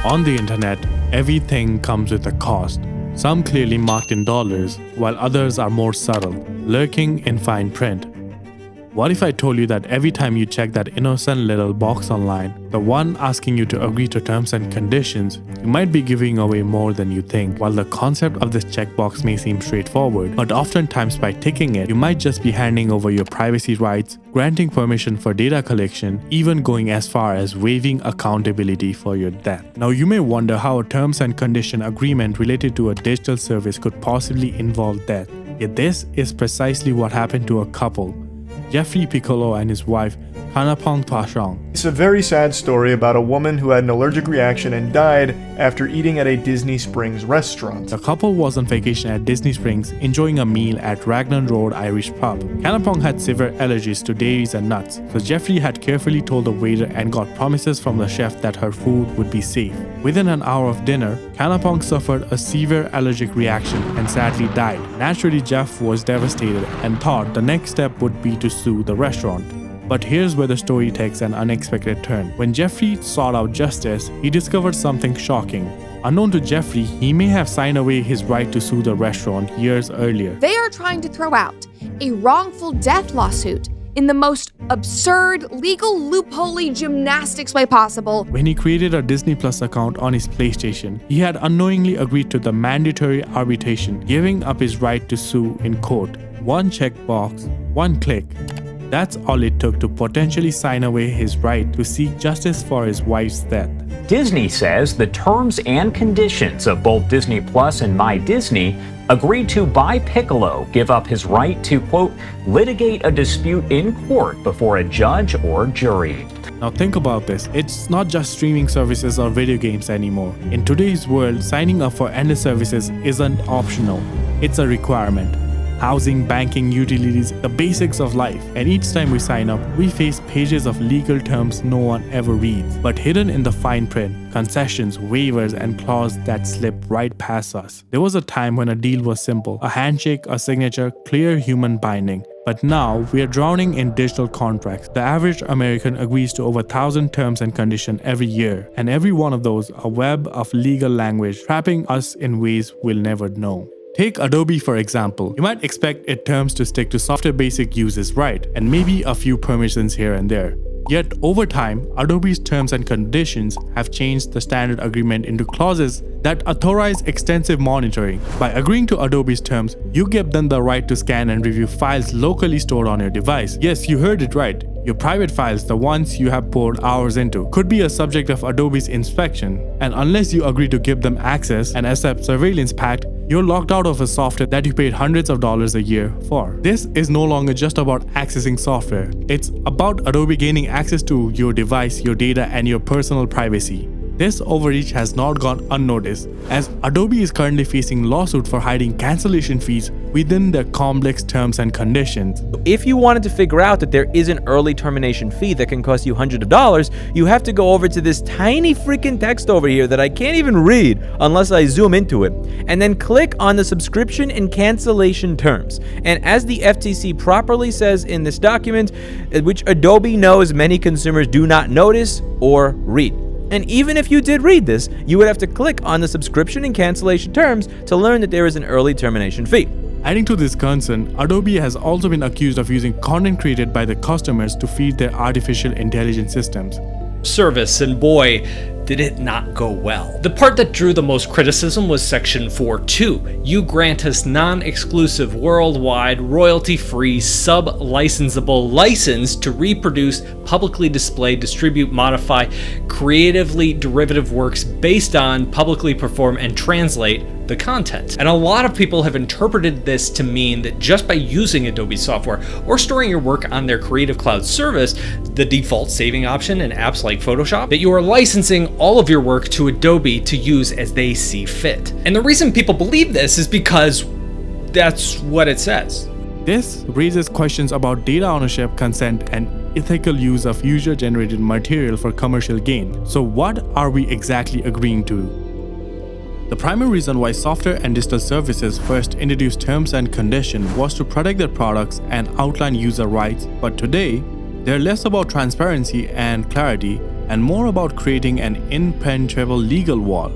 On the internet, everything comes with a cost. Some clearly marked in dollars, while others are more subtle, lurking in fine print. What if I told you that every time you check that innocent little box online, the one asking you to agree to terms and conditions, you might be giving away more than you think. While the concept of this checkbox may seem straightforward, but oftentimes by ticking it, you might just be handing over your privacy rights, granting permission for data collection, even going as far as waiving accountability for your death. Now you may wonder how a terms and condition agreement related to a digital service could possibly involve death. Yet this is precisely what happened to a couple, Jeffrey Piccolo and his wife, Kanapong Pashong. It's a very sad story about a woman who had an allergic reaction and died after eating at a Disney Springs restaurant. The couple was on vacation at Disney Springs, enjoying a meal at Raglan Road Irish pub. Kanapong had severe allergies to dairies and nuts, so Jeffrey had carefully told the waiter and got promises from the chef that her food would be safe. Within an hour of dinner, Kanapong suffered a severe allergic reaction and sadly died. Naturally, Jeff was devastated and thought the next step would be to sue the restaurant. But here's where the story takes an unexpected turn. When Jeffrey sought out justice, he discovered something shocking. Unknown to Jeffrey, he may have signed away his right to sue the restaurant years earlier. They are trying to throw out a wrongful death lawsuit in the most absurd, legal loophole gymnastics way possible. When he created a Disney Plus account on his PlayStation, he had unknowingly agreed to the mandatory arbitration, giving up his right to sue in court. One checkbox, one click. That's all it took to potentially sign away his right to seek justice for his wife's death. Disney says the terms and conditions of both Disney Plus and My Disney agreed to by Piccolo give up his right to, quote, litigate a dispute in court before a judge or jury. Now think about this, it's not just streaming services or video games anymore. In today's world, signing up for endless services isn't optional, it's a requirement. Housing, banking, utilities, the basics of life. And each time we sign up, we face pages of legal terms no one ever reads. But hidden in the fine print, concessions, waivers, and clauses that slip right past us. There was a time when a deal was simple, a handshake, a signature, clear human binding. But now, we are drowning in digital contracts. The average American agrees to over 1,000 terms and conditions every year. And every one of those, a web of legal language, trapping us in ways we'll never know. Take Adobe for example. You might expect its terms to stick to software basic uses, right? And maybe a few permissions here and there. Yet over time, Adobe's terms and conditions have changed the standard agreement into clauses that authorize extensive monitoring. By agreeing to Adobe's terms, you give them the right to scan and review files locally stored on your device. Yes, you heard it right. Your private files, the ones you have poured hours into, could be a subject of Adobe's inspection. And unless you agree to give them access and accept surveillance pact, you're locked out of a software that you paid hundreds of dollars a year for. This is no longer just about accessing software. It's about Adobe gaining access to your device, your data, and your personal privacy. This overreach has not gone unnoticed, as Adobe is currently facing lawsuit for hiding cancellation fees within their complex terms and conditions. If you wanted to figure out that there is an early termination fee that can cost you hundreds of dollars, you have to go over to this tiny freaking text over here that I can't even read unless I zoom into it, and then click on the subscription and cancellation terms. And as the FTC properly says in this document, which Adobe knows many consumers do not notice or read. And even if you did read this, you would have to click on the subscription and cancellation terms to learn that there is an early termination fee. Adding to this concern, Adobe has also been accused of using content created by the customers to feed their artificial intelligence systems. Service, and boy, did it not go well. The part that drew the most criticism was Section 4.2. You grant us non-exclusive, worldwide, royalty-free, sub-licensable license to reproduce, publicly display, distribute, modify, creatively derivative works based on, publicly perform, and translate the content. And a lot of people have interpreted this to mean that just by using Adobe software or storing your work on their Creative Cloud service, the default saving option in apps like Photoshop, that you are licensing all of your work to Adobe to use as they see fit. And the reason people believe this is because that's what it says. This raises questions about data ownership, consent, and ethical use of user-generated material for commercial gain. So what are we exactly agreeing to? The primary reason why software and digital services first introduced terms and conditions was to protect their products and outline user rights, but today, they're less about transparency and clarity and more about creating an impenetrable legal wall.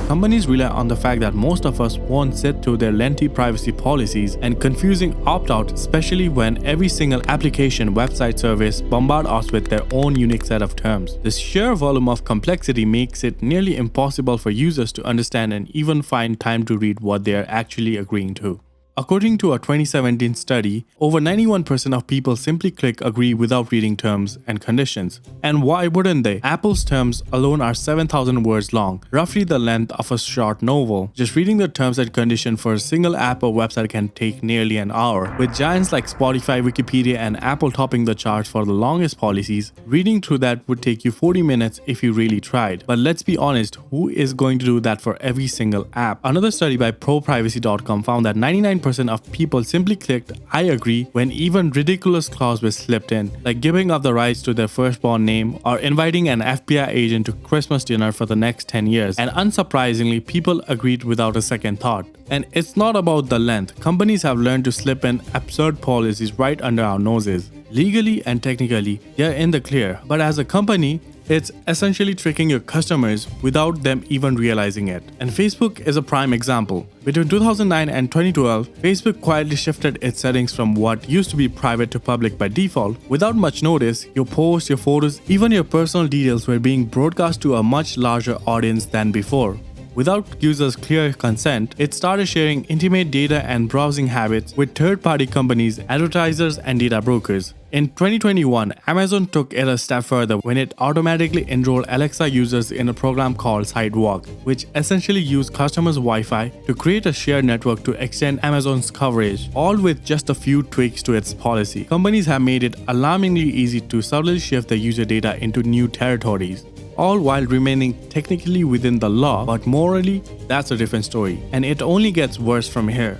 Companies rely on the fact that most of us won't sit through their lengthy privacy policies and confusing opt-out, especially when every single application, website, service bombard us with their own unique set of terms. The sheer volume of complexity makes it nearly impossible for users to understand and even find time to read what they are actually agreeing to. According to a 2017 study, over 91% of people simply click agree without reading terms and conditions. And why wouldn't they? Apple's terms alone are 7,000 words long, roughly the length of a short novel. Just reading the terms and conditions for a single app or website can take nearly an hour. With giants like Spotify, Wikipedia, and Apple topping the charts for the longest policies, reading through that would take you 40 minutes if you really tried. But let's be honest, who is going to do that for every single app? Another study by ProPrivacy.com found that 99% of people simply clicked I agree when even ridiculous clauses were slipped in, like giving up the rights to their firstborn name or inviting an FBI agent to Christmas dinner for the next 10 years. And unsurprisingly, people agreed without a second thought. And it's not about the length. Companies have learned to slip in absurd policies right under our noses. Legally and technically, they're in the clear, but as a company, it's essentially tricking your customers without them even realizing it. And Facebook is a prime example. Between 2009 and 2012, Facebook quietly shifted its settings from what used to be private to public by default. Without much notice, your posts, your photos, even your personal details were being broadcast to a much larger audience than before. Without users' clear consent, it started sharing intimate data and browsing habits with third-party companies, advertisers, and data brokers. In 2021, Amazon took it a step further when it automatically enrolled Alexa users in a program called Sidewalk, which essentially used customers' Wi-Fi to create a shared network to extend Amazon's coverage, all with just a few tweaks to its policy. Companies have made it alarmingly easy to subtly shift their user data into new territories, all while remaining technically within the law, but morally, that's a different story. And it only gets worse from here.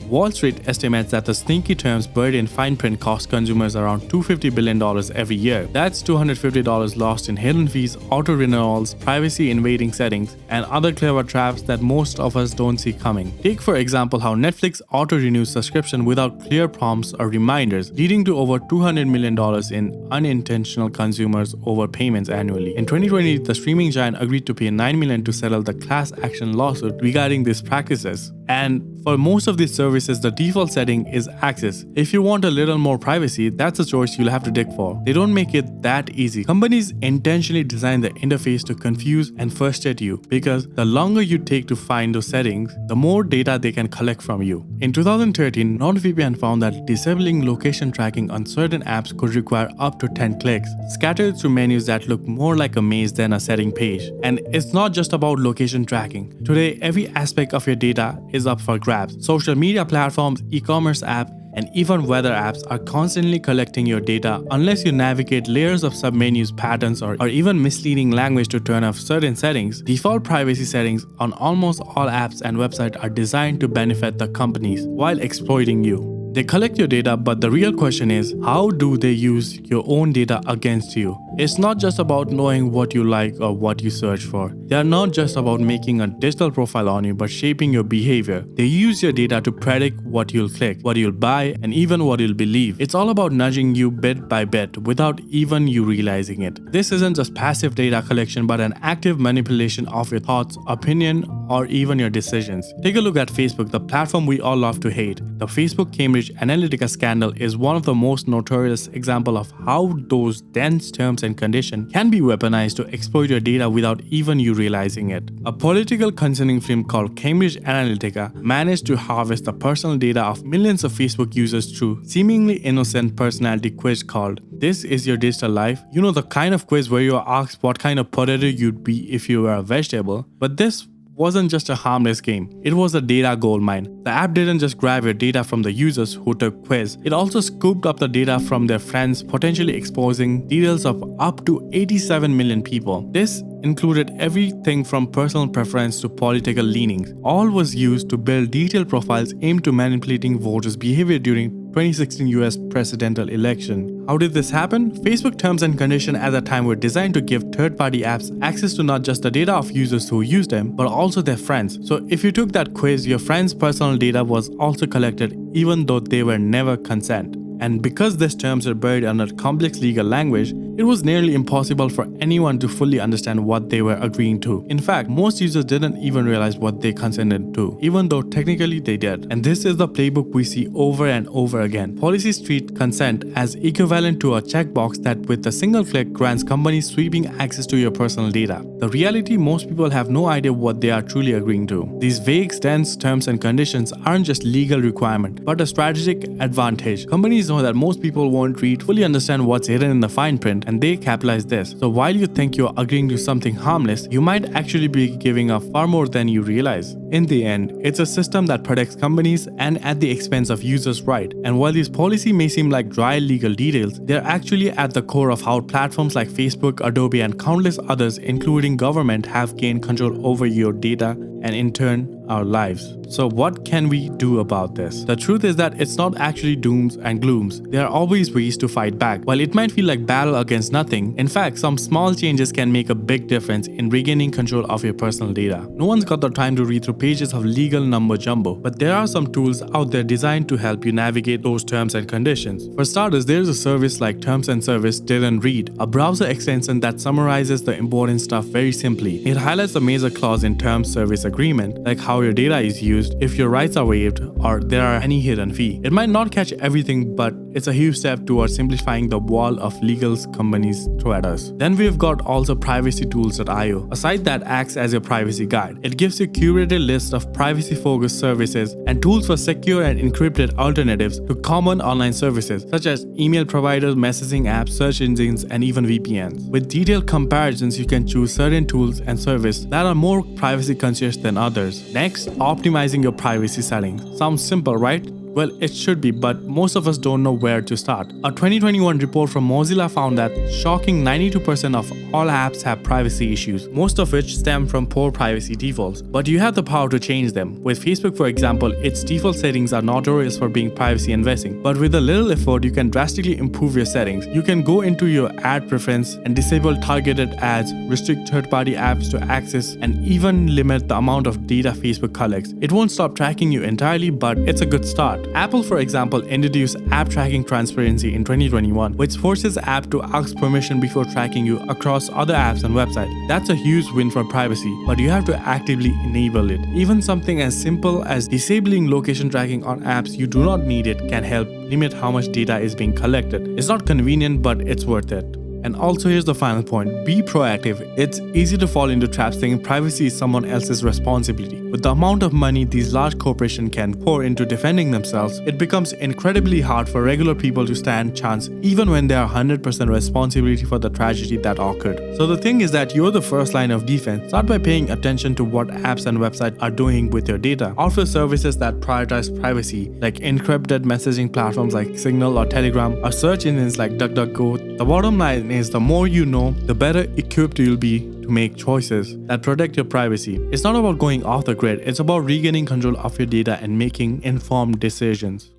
Wall Street estimates that the sneaky terms buried in fine print cost consumers around $250 billion every year. That's $250 lost in hidden fees, auto-renewals, privacy-invading settings, and other clever traps that most of us don't see coming. Take for example how Netflix auto-renews subscription without clear prompts or reminders, leading to over $200 million in unintentional consumers overpayments annually. In 2020, the streaming giant agreed to pay $9 million to settle the class action lawsuit regarding these practices. And for most of these services, the default setting is access. If you want a little more privacy, that's a choice you'll have to dig for. They don't make it that easy. Companies intentionally design the interface to confuse and frustrate you because the longer you take to find those settings, the more data they can collect from you. In 2013, NordVPN found that disabling location tracking on certain apps could require up to 10 clicks, scattered through menus that look more like a maze than a setting page. And it's not just about location tracking. Today, every aspect of your data is up for grabs. Social media platforms, e-commerce apps, and even weather apps are constantly collecting your data unless you navigate layers of submenus, patterns, or even misleading language to turn off certain settings. Default privacy settings on almost all apps and websites are designed to benefit the companies while exploiting you. They collect your data, but the real question is, how do they use your own data against you? It's not just about knowing what you like or what you search for. They are not just about making a digital profile on you, but shaping your behavior. They use your data to predict what you'll click, what you'll buy, and even what you'll believe. It's all about nudging you bit by bit without even you realizing it. This isn't just passive data collection, but an active manipulation of your thoughts, opinion, or even your decisions. Take a look at Facebook, the platform we all love to hate. The Facebook Cambridge Analytica scandal is one of the most notorious examples of how those dense terms and conditions can be weaponized to exploit your data without even you realizing it. A political consulting firm called Cambridge Analytica managed to harvest the personal data of millions of Facebook users through seemingly innocent personality quiz called "This is Your Digital Life." You know, the kind of quiz where you are asked what kind of potato you'd be if you were a vegetable. But this wasn't just a harmless game, it was a data goldmine. The app didn't just grab your data from the users who took quiz, it also scooped up the data from their friends, potentially exposing details of up to 87 million people. This included everything from personal preference to political leanings. All was used to build detailed profiles aimed to manipulating voters' behavior during 2016 US presidential election. How did this happen? Facebook terms and conditions at the time were designed to give third-party apps access to not just the data of users who use them, but also their friends. So if you took that quiz, your friend's personal data was also collected even though they were never consent. And because these terms are buried under complex legal language, It was nearly impossible for anyone to fully understand what they were agreeing to. In fact, most users didn't even realize what they consented to, even though technically they did. And this is the playbook we see over and over again. Policies treat consent as equivalent to a checkbox that with a single click grants companies sweeping access to your personal data. The reality, most people have no idea what they are truly agreeing to. These vague, dense terms and conditions aren't just legal requirement, but a strategic advantage. Companies know that most people won't read, fully understand what's hidden in the fine print, and they capitalize this. So while you think you're agreeing to something harmless, you might actually be giving up far more than you realize. In the end, it's a system that protects companies and at the expense of users' rights. And while these policies may seem like dry legal details, they're actually at the core of how platforms like Facebook, Adobe, and countless others, including government, have gained control over your data and in turn, our lives. So what can we do about this? The truth is that it's not actually dooms and glooms. There are always ways to fight back. While it might feel like battle against nothing, in fact, some small changes can make a big difference in regaining control of your personal data. No one's got the time to read through pages of legal number jumbo, but there are some tools out there designed to help you navigate those terms and conditions. For starters, there's a service like Terms and Service Didn't Read, a browser extension that summarizes the important stuff very simply. It highlights the major clause in terms service agreement, like how your data is used, if your rights are waived, or there are any hidden fee. It might not catch everything, but it's a huge step towards simplifying the wall of legals companies throw at us. Then we've got also privacytools.io, a site that acts as your privacy guide. It gives you a curated list of privacy-focused services and tools for secure and encrypted alternatives to common online services, such as email providers, messaging apps, search engines, and even VPNs. With detailed comparisons, you can choose certain tools and services that are more privacy conscious than others. Next, optimizing your privacy settings. Sounds simple, right? Well, it should be, but most of us don't know where to start. A 2021 report from Mozilla found that shocking 92% of all apps have privacy issues, most of which stem from poor privacy defaults. But you have the power to change them. With Facebook, for example, its default settings are notorious for being privacy investing. But with a little effort, you can drastically improve your settings. You can go into your ad preference and disable targeted ads, restrict third-party apps to access, and even limit the amount of data Facebook collects. It won't stop tracking you entirely, but it's a good start. Apple, for example, introduced app tracking transparency in 2021, which forces the app to ask permission before tracking you across other apps and websites. That's a huge win for privacy, but you have to actively enable it. Even something as simple as disabling location tracking on apps you do not need it can help limit how much data is being collected. It's not convenient, but it's worth it. And also, here's the final point. Be proactive. It's easy to fall into traps thinking privacy is someone else's responsibility. With the amount of money these large corporations can pour into defending themselves, it becomes incredibly hard for regular people to stand chance even when they are 100% responsibility for the tragedy that occurred. So the thing is that you're the first line of defense. Start by paying attention to what apps and websites are doing with your data. Offer services that prioritize privacy, like encrypted messaging platforms like Signal or Telegram, or search engines like DuckDuckGo. The bottom line is the more you know, the better equipped you'll be to make choices that protect your privacy. It's not about going off the grid, it's about regaining control of your data and making informed decisions.